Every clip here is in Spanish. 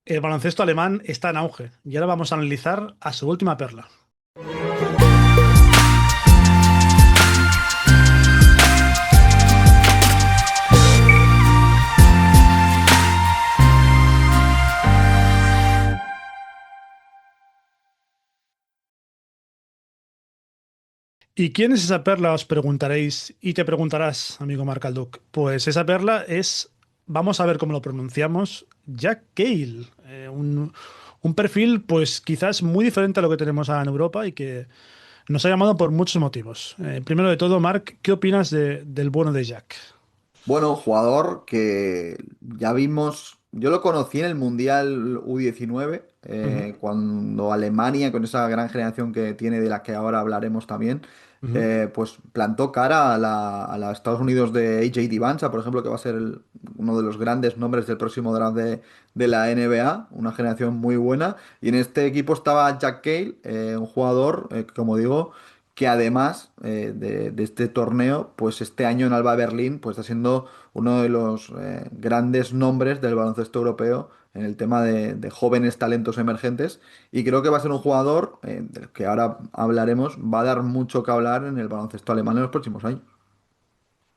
El baloncesto alemán está en auge y ahora vamos a analizar a su última perla. ¿Y quién es esa perla? Os preguntaréis y te preguntarás, amigo Marc Alduc. Pues esa perla es, vamos a ver cómo lo pronunciamos, Jack Cale. Un perfil pues quizás muy diferente a lo que tenemos ahora en Europa y que nos ha llamado por muchos motivos. Primero de todo, Marc, ¿qué opinas del bueno de Jack? Bueno, jugador que ya vimos, yo lo conocí en el Mundial U19, Ujú, cuando Alemania, con esa gran generación que tiene, de la que ahora hablaremos también, ujú. pues plantó cara a la Estados Unidos de AJ Divanza, por ejemplo, que va a ser uno de los grandes nombres del próximo draft de la NBA, una generación muy buena. Y en este equipo estaba Jack Cale, un jugador, como digo, que además de este torneo, pues este año en Alba Berlín, pues está siendo uno de los grandes nombres del baloncesto europeo en el tema de jóvenes talentos emergentes. Y creo que va a ser un jugador del que ahora hablaremos, va a dar mucho que hablar en el baloncesto alemán en los próximos años.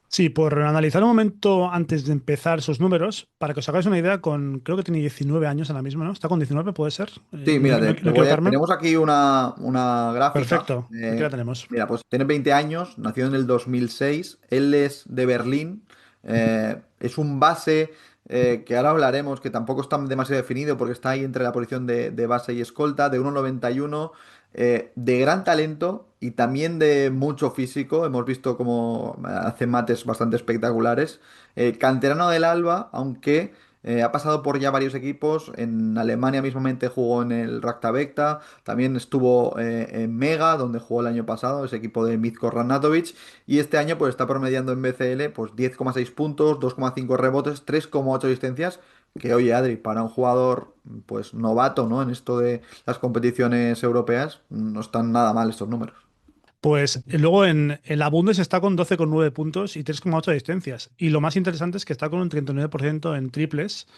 Sí, por analizar un momento antes de empezar sus números, para que os hagáis una idea, creo que tiene 19 años ahora mismo, ¿no? ¿Está con 19, puede ser? Sí, No, mira, no quiero equivocarme. tenemos aquí una gráfica. Perfecto, aquí la tenemos. Mira, pues tiene 20 años, nació en el 2006, él es de Berlín, es un base que ahora hablaremos, que tampoco está demasiado definido porque está ahí entre la posición de base y escolta, de 1,91, de gran talento y también de mucho físico. Hemos visto cómo hace mates bastante espectaculares. Canterano del Alba, aunque... ha pasado por ya varios equipos. En Alemania mismamente jugó en el Rakta Vekta. También estuvo en Mega, donde jugó el año pasado, ese equipo de Mitko Ranatovic. Y este año pues está promediando en BCL pues 10,6 puntos, 2,5 rebotes, 3,8 asistencias. Que oye, Adri, para un jugador pues novato, ¿no? En esto de las competiciones europeas, no están nada mal estos números. Pues luego en la Bundes está con 12,9 puntos y 3,8 asistencias. Y lo más interesante es que está con un 39% en triples,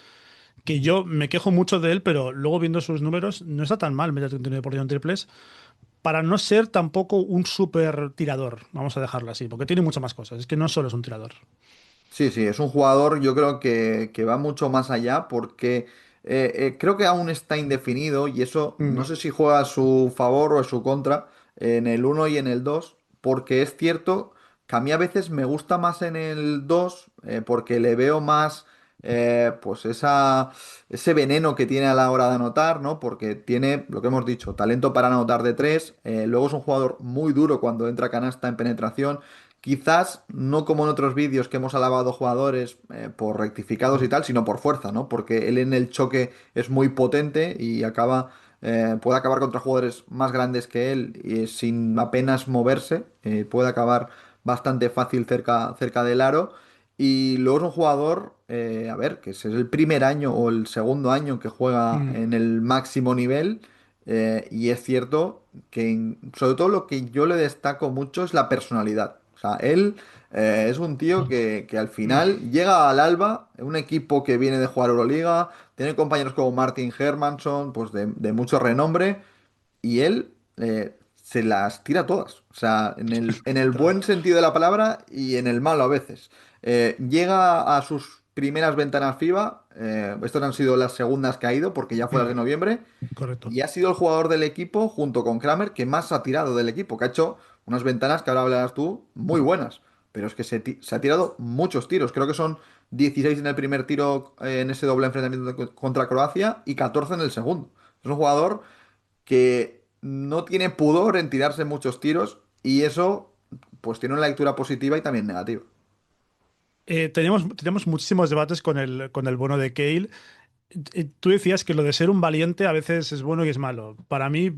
que yo me quejo mucho de él, pero luego viendo sus números no está tan mal meter 39% en triples, para no ser tampoco un súper tirador, vamos a dejarlo así, porque tiene muchas más cosas. Es que no solo es un tirador. Sí, sí, es un jugador, yo creo que va mucho más allá porque creo que aún está indefinido y eso no Mm. sé si juega a su favor o a su contra en el uno y en el 2 porque es cierto que a mí a veces me gusta más en el 2 porque le veo más pues ese veneno que tiene a la hora de anotar, ¿no? Porque tiene, lo que hemos dicho, talento para anotar de 3, luego es un jugador muy duro cuando entra a canasta en penetración. Quizás no como en otros vídeos que hemos alabado jugadores por rectificados y Mm. tal, sino por fuerza, ¿no? Porque él en el choque es muy potente y puede acabar contra jugadores más grandes que él y sin apenas moverse. Puede acabar bastante fácil cerca del aro. Y luego es un jugador, a ver, que es el primer año o el segundo año que juega Mm. en el máximo nivel. Y es cierto que sobre todo lo que yo le destaco mucho es la personalidad. O sea, él es un tío que al Mm. final llega al Alba, un equipo que viene de jugar Euroliga, tiene compañeros como Martin Hermansson, pues de mucho renombre, y él se las tira todas. O sea, en el Literal. buen sentido de la palabra y en el malo a veces. Llega a sus primeras ventanas FIBA, estas han sido las segundas que ha ido, porque ya fue las de Mm. noviembre. Correcto. Y ha sido el jugador del equipo, junto con Kramer, que más ha tirado del equipo, que ha hecho unas ventanas que ahora hablarás tú, muy buenas. Pero es que se ha tirado muchos tiros. Creo que son 16 en el primer tiro en ese doble enfrentamiento contra Croacia y 14 en el segundo. Es un jugador que no tiene pudor en tirarse muchos tiros y eso pues tiene una lectura positiva y también negativa. Tenemos muchísimos debates con el bono de Cale. Tú decías que lo de ser un valiente a veces es bueno y es malo. Para mí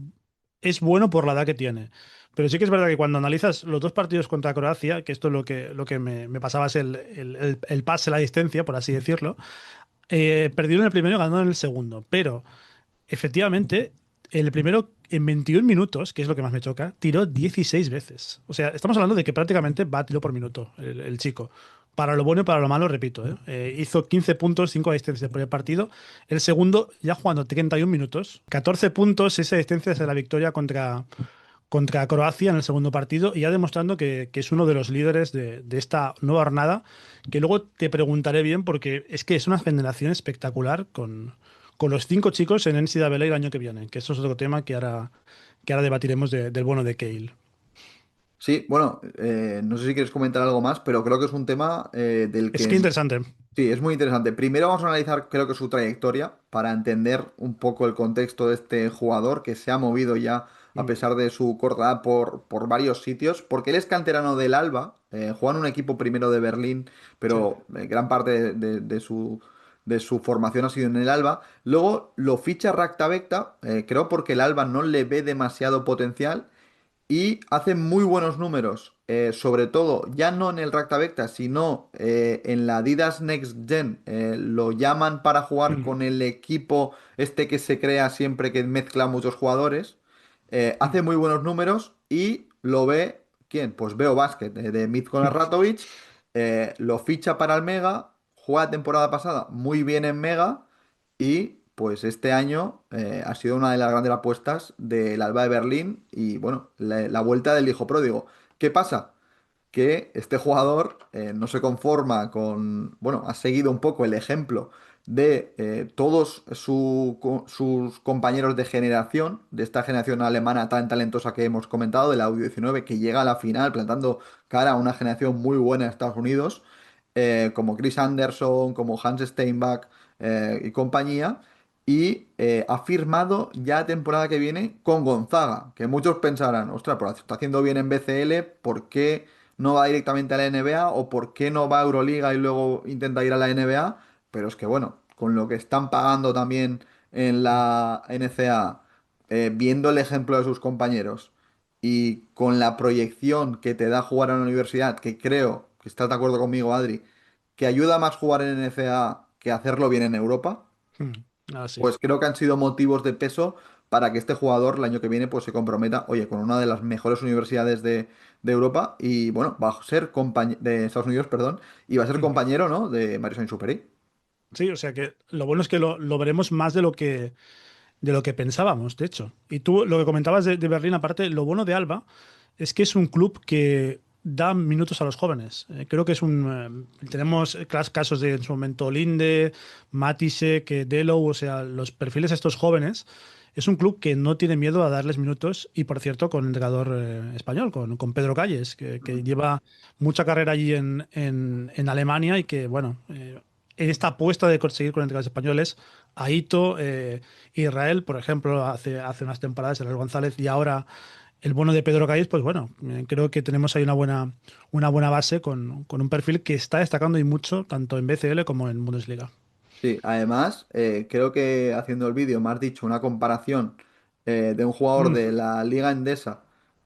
es bueno por la edad que tiene. Pero sí que es verdad que cuando analizas los dos partidos contra Croacia, que esto es lo que me pasaba es el pase, la distancia, por así decirlo, perdieron el primero y ganaron el segundo. Pero efectivamente, el primero en 21 minutos, que es lo que más me choca, tiró 16 veces. O sea, estamos hablando de que prácticamente va a tiro por minuto el chico. para lo bueno y para lo malo, repito, ¿eh? Hizo 15 puntos, 5 asistencias por el partido. El segundo, ya jugando 31 minutos, 14 puntos, 6 asistencias en la victoria contra Croacia en el segundo partido y ya demostrando que es uno de los líderes de esta nueva jornada, que luego te preguntaré bien porque es que es una generación espectacular con los 5 chicos en NCAA el año que viene, que eso es otro tema que ahora debatiremos del bueno de Cale. Sí, bueno, no sé si quieres comentar algo más, pero creo que es un tema del Es que que interesante. sí, es muy interesante. Primero vamos a analizar, creo que su trayectoria, para entender un poco el contexto de este jugador que se ha movido ya, a Mm, pesar de su corta edad, por varios sitios, porque él es canterano del Alba, juega en un equipo primero de Berlín, sí. pero gran parte de su formación ha sido en el Alba. Luego lo ficha Rakta, creo porque el Alba no le ve demasiado potencial y hace muy buenos números, sobre todo ya no en el Rakta, sino en la Adidas Next Gen. Lo llaman para jugar Mm, con el equipo este que se crea siempre que mezcla muchos jugadores. mm, Hace muy buenos números y lo ve, ¿quién? Pues veo Basket, de Mitko mm. Ratovic. Lo ficha para el Mega, juega temporada pasada muy bien en Mega y pues este año ha sido una de las grandes apuestas del Alba de Berlín y bueno, la vuelta del hijo pródigo. ¿Qué pasa? Que este jugador no se conforma con, bueno, ha seguido un poco el ejemplo de todos sus compañeros de generación, de esta generación alemana tan talentosa que hemos comentado, de la U19, que llega a la final plantando cara a una generación muy buena de Estados Unidos, como Chris Anderson, como Hans Steinbach y compañía. Y ha firmado ya temporada que viene con Gonzaga, que muchos pensarán, ostras, pues está haciendo bien en BCL, ¿por qué no va directamente a la NBA o por qué no va a Euroliga y luego intenta ir a la NBA? Pero es que bueno, con lo que están pagando también en la NCAA, viendo el ejemplo de sus compañeros y con la proyección que te da jugar en la universidad, que creo que estás de acuerdo conmigo, Adri, que ayuda más jugar en NCAA que hacerlo bien en Europa, Mm. Ah, sí. pues creo que han sido motivos de peso para que este jugador el año que viene pues se comprometa, oye, con una de las mejores universidades de Europa y bueno, va a ser de Estados Unidos, perdón, y va a ser Mm. compañero, ¿no? De Mario Sainz-Superi. Sí, o sea que lo bueno es que lo veremos más de lo que pensábamos, de hecho. Y tú lo que comentabas de Berlín, aparte, lo bueno de Alba es que es un club que da minutos a los jóvenes. Creo que tenemos casos de en su momento Linde, Matisek, Delo, o sea, los perfiles de estos jóvenes. Es un club que no tiene miedo a darles minutos y, por cierto, con un entrenador español, con Pedro Calles, que lleva mucha carrera allí en Alemania y que, bueno, en esta apuesta de conseguir con entrenadores españoles, Aito, Israel, por ejemplo, hace unas temporadas, el González y ahora el bueno de Pedro Calles, pues bueno, creo que tenemos ahí una buena base con un perfil que está destacando y mucho, tanto en BCL como en Bundesliga. Sí, además, creo que haciendo el vídeo me has dicho una comparación de un jugador Mm. de la Liga Endesa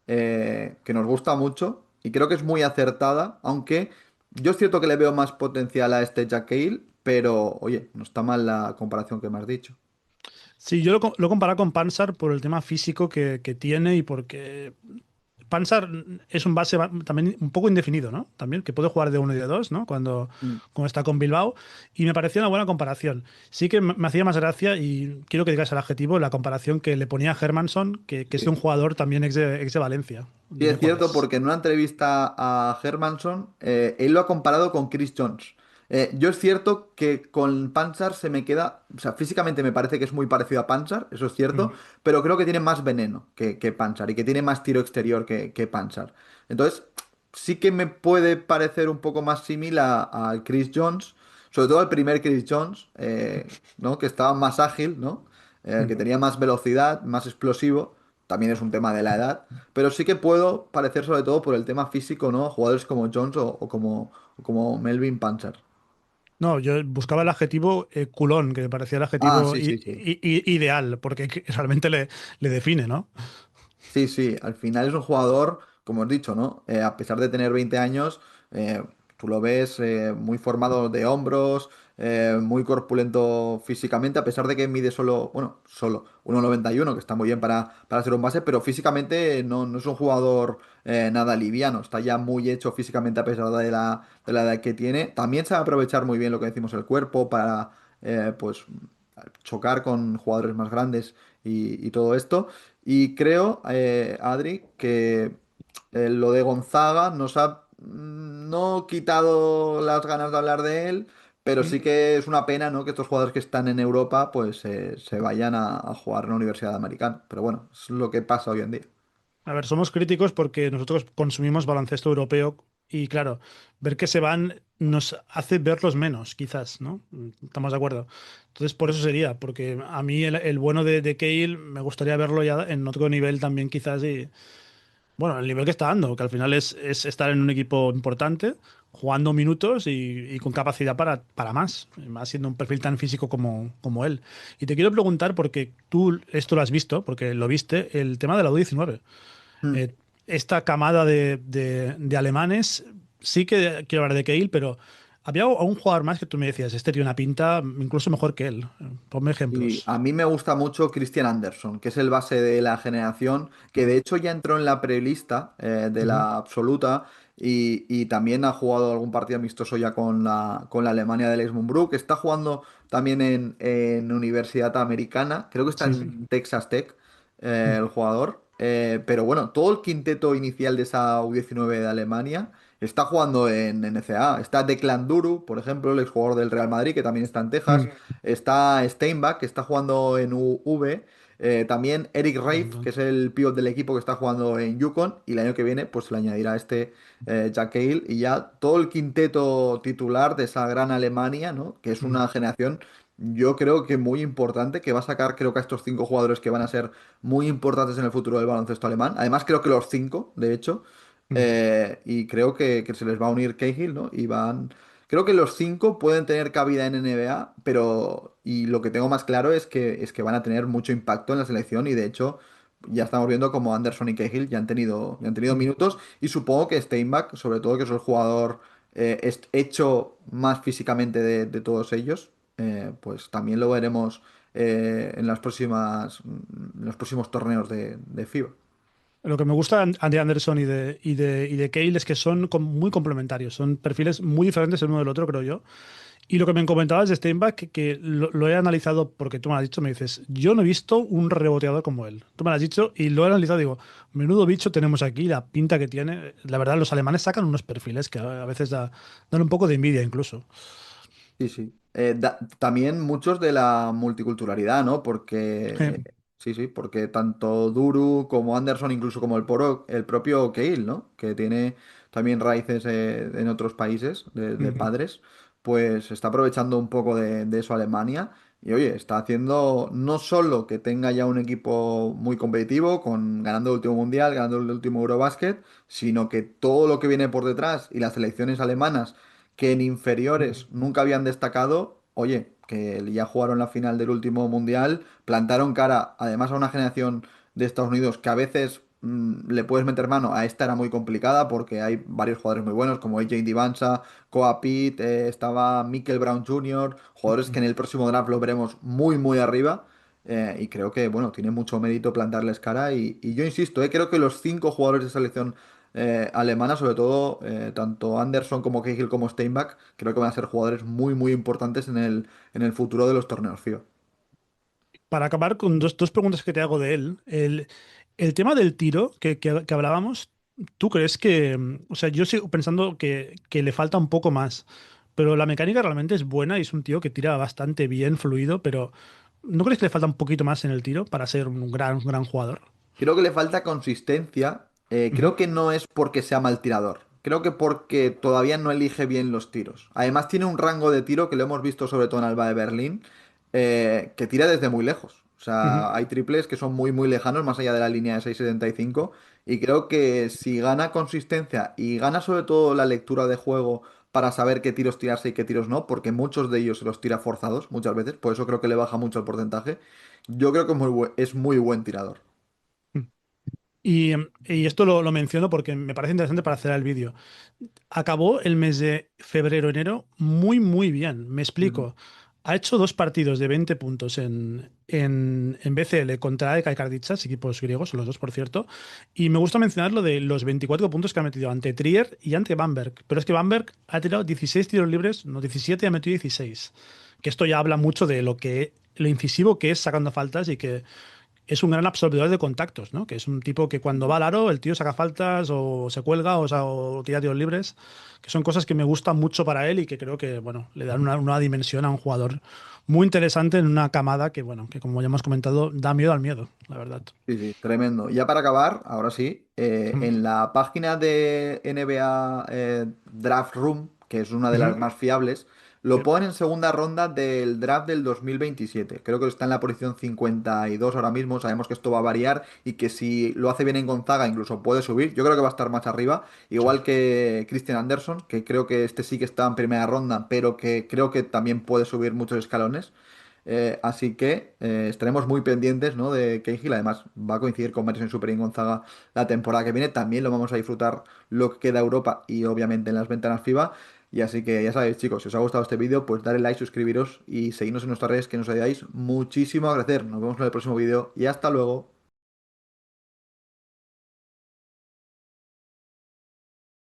que nos gusta mucho y creo que es muy acertada, aunque yo es cierto que le veo más potencial a este Jack Cahill, pero oye, no está mal la comparación que me has dicho. Sí, yo lo he comparado con Pansar por el tema físico que tiene y porque Pansar es un base también un poco indefinido, ¿no? También, que puede jugar de uno y de dos, ¿no? Cuando está con Bilbao. Y me pareció una buena comparación. Sí que me hacía más gracia, y quiero que digas el adjetivo, la comparación que le ponía a Hermansson, que es Sí. un jugador también ex de Valencia. Sí, Dime es cuál cierto, es. porque en una entrevista a Hermansson, él lo ha comparado con Chris Jones. Yo es cierto que con Panzar se me queda, o sea, físicamente me parece que es muy parecido a Panzar, eso es cierto, Mm. pero creo que tiene más veneno que Panzar y que tiene más tiro exterior que Panzar. Entonces, sí que me puede parecer un poco más similar al Chris Jones, sobre todo al primer Chris Jones, ¿no? Que estaba más ágil, ¿no? Que Mm. tenía más velocidad, más explosivo. También es un tema de la edad. Pero sí que puedo parecer sobre todo por el tema físico, ¿no? Jugadores como Jones o como Melvin Panzer. No, yo buscaba el adjetivo culón, que me parecía el Ah, adjetivo sí, sí, sí. ideal, porque realmente le define, ¿no? Sí, sí, al final es un jugador, como has dicho, ¿no? A pesar de tener 20 años, tú lo ves muy formado de hombros, muy corpulento físicamente, a pesar de que mide solo, bueno, solo 1,91, que está muy bien para ser un base, pero físicamente no es un jugador nada liviano, está ya muy hecho físicamente a pesar de la edad que tiene. También sabe aprovechar muy bien lo que decimos el cuerpo para, pues, chocar con jugadores más grandes y todo esto. Y creo, Adri, que lo de Gonzaga nos ha no quitado las ganas de hablar de él, pero Mm. sí que es una pena, ¿no? Que estos jugadores que están en Europa pues se vayan a jugar en la Universidad Americana. Pero bueno, es lo que pasa hoy en día. A ver, somos críticos porque nosotros consumimos baloncesto europeo y claro, ver que se van nos hace verlos menos, quizás, ¿no? Estamos de acuerdo. Entonces, por eso sería, porque a mí el bueno de Cale me gustaría verlo ya en otro nivel también, quizás, y bueno, el nivel que está dando, que al final es estar en un equipo importante, jugando minutos y con capacidad para más, más siendo un perfil tan físico como él. Y te quiero preguntar, porque tú esto lo has visto, porque lo viste, el tema de la U19. Mm. Esta camada de alemanes, sí que quiero hablar de Keil, pero había un jugador más que tú me decías, este tiene una pinta incluso mejor que él. Ponme Y ejemplos. a mí me gusta mucho Christian Anderson, que es el base de la generación, que de hecho ya entró en la prelista de Ujú. la absoluta y también ha jugado algún partido amistoso ya con la Alemania del Ex-Mombruck. Está jugando también en Universidad Americana, creo que está Sí. en Texas Tech, Mm. el jugador. Pero bueno, todo el quinteto inicial de esa U19 de Alemania está jugando en NCAA. Está Declan Duru, por ejemplo, el exjugador del Real Madrid, que también está en Texas. Mm. Está Steinbach, que está jugando en UV. También Eric Reif, que Montón. es el pívot del equipo que está jugando en Yukon. Y el año que viene, pues se le añadirá Jack Hale. Y ya todo el quinteto titular de esa gran Alemania, ¿no? Que es Mm. una generación, yo creo que muy importante, que va a sacar, creo que a estos 5 jugadores que van a ser muy importantes en el futuro del baloncesto alemán. Además, creo que los 5, de hecho. Mm. Y creo que se les va a unir Cahill, ¿no? Y van. Creo que los 5 pueden tener cabida en NBA, pero. Y lo que tengo más claro es que van a tener mucho impacto en la selección. Y de hecho, ya estamos viendo como Anderson y Cahill ya han tenido Mm. minutos. Y supongo que Steinbach, sobre todo, que es el jugador hecho más físicamente de todos ellos, pues también lo veremos en los próximos torneos de FIBA. Lo que me gusta de Anderson y de Cale es que son muy complementarios, son perfiles muy diferentes el uno del otro, creo yo. Y lo que me comentabas de Steinbach, que lo he analizado porque tú me lo has dicho, me dices, yo no he visto un reboteador como él. Tú me lo has dicho y lo he analizado, digo, menudo bicho tenemos aquí, la pinta que tiene. La verdad, los alemanes sacan unos perfiles que a veces dan un poco de envidia incluso. Sí, sí. También muchos de la multiculturalidad, ¿no? Porque, sí, sí, porque tanto Duru como Anderson, incluso como el propio Cale, ¿no? Que tiene también raíces en otros países de padres, pues está aprovechando un poco de eso Alemania. Y oye, está haciendo no solo que tenga ya un equipo muy competitivo, ganando el último mundial, ganando el último Eurobasket, sino que todo lo que viene por detrás y las selecciones alemanas que en inferiores nunca habían destacado, oye, que ya jugaron la final del último mundial, plantaron cara además a una generación de Estados Unidos que a veces le puedes meter mano, a esta era muy complicada porque hay varios jugadores muy buenos como AJ Divansa, Koa Pitt, estaba Mikel Brown Jr., jugadores que en el próximo draft lo veremos muy muy arriba. Y creo que, bueno, tiene mucho mérito plantarles cara. Y yo insisto, creo que los 5 jugadores de selección alemana, sobre todo tanto Anderson como Cahill como Steinbach, creo que van a ser jugadores muy, muy importantes en el futuro de los torneos FIBA. Para acabar con dos preguntas que te hago de él, el tema del tiro que hablábamos, ¿tú crees que, o sea, yo sigo pensando que le falta un poco más, pero la mecánica realmente es buena y es un tío que tira bastante bien, fluido, pero ¿no crees que le falta un poquito más en el tiro para ser un gran jugador? Creo que le falta consistencia. Ujú. Creo que no es porque sea mal tirador. Creo que porque todavía no elige bien los tiros. Además, tiene un rango de tiro que lo hemos visto sobre todo en Alba de Berlín, que tira desde muy lejos. O Ujú. sea, hay triples que son muy, muy lejanos, más allá de la línea de 6,75. Y creo que si gana consistencia y gana sobre todo la lectura de juego para saber qué tiros tirarse y qué tiros no, porque muchos de ellos se los tira forzados muchas veces, por eso creo que le baja mucho el porcentaje. Yo creo que es muy buen tirador. Y esto lo menciono porque me parece interesante para hacer el vídeo. Acabó el mes de febrero-enero muy, muy bien. Me Ujú. explico. Ha hecho dos partidos de 20 puntos en BCL contra AEK y Karditsas, equipos griegos, los dos, por cierto. Y me gusta mencionar lo de los 24 puntos que ha metido ante Trier y ante Bamberg. Pero es que Bamberg ha tirado 16 tiros libres, no 17, y ha metido 16. Que esto ya habla mucho de lo incisivo que es sacando faltas y que es un gran absorbedor de contactos, ¿no? Que es un tipo que cuando va al aro, el tío saca faltas o se cuelga o tira tiros libres, que son cosas que me gustan mucho para él y que creo que, bueno, le dan una dimensión a un jugador muy interesante en una camada que, bueno, que como ya hemos comentado, da miedo al miedo, la verdad. Sí, sí, tremendo. Ya para acabar, ahora sí, Mm, en la página de NBA Draft Room, que es una de las ujú, más fiables, lo sí, ponen en segunda ronda del draft del 2027. Creo que está en la posición 52 ahora mismo. Sabemos que esto va a variar y que si lo hace bien en Gonzaga incluso puede subir. Yo creo que va a estar más arriba, sí. igual que Christian Anderson, que creo que este sí que está en primera ronda, pero que creo que también puede subir muchos escalones. Así que estaremos muy pendientes, ¿no? De Cahill. Además, va a coincidir con Merson Super y Gonzaga la temporada que viene. También lo vamos a disfrutar lo que queda Europa y obviamente en las ventanas FIBA. Y así que ya sabéis, chicos, si os ha gustado este vídeo, pues darle like, suscribiros y seguirnos en nuestras redes que nos ayudáis muchísimo a crecer. Nos vemos en el próximo vídeo y hasta luego.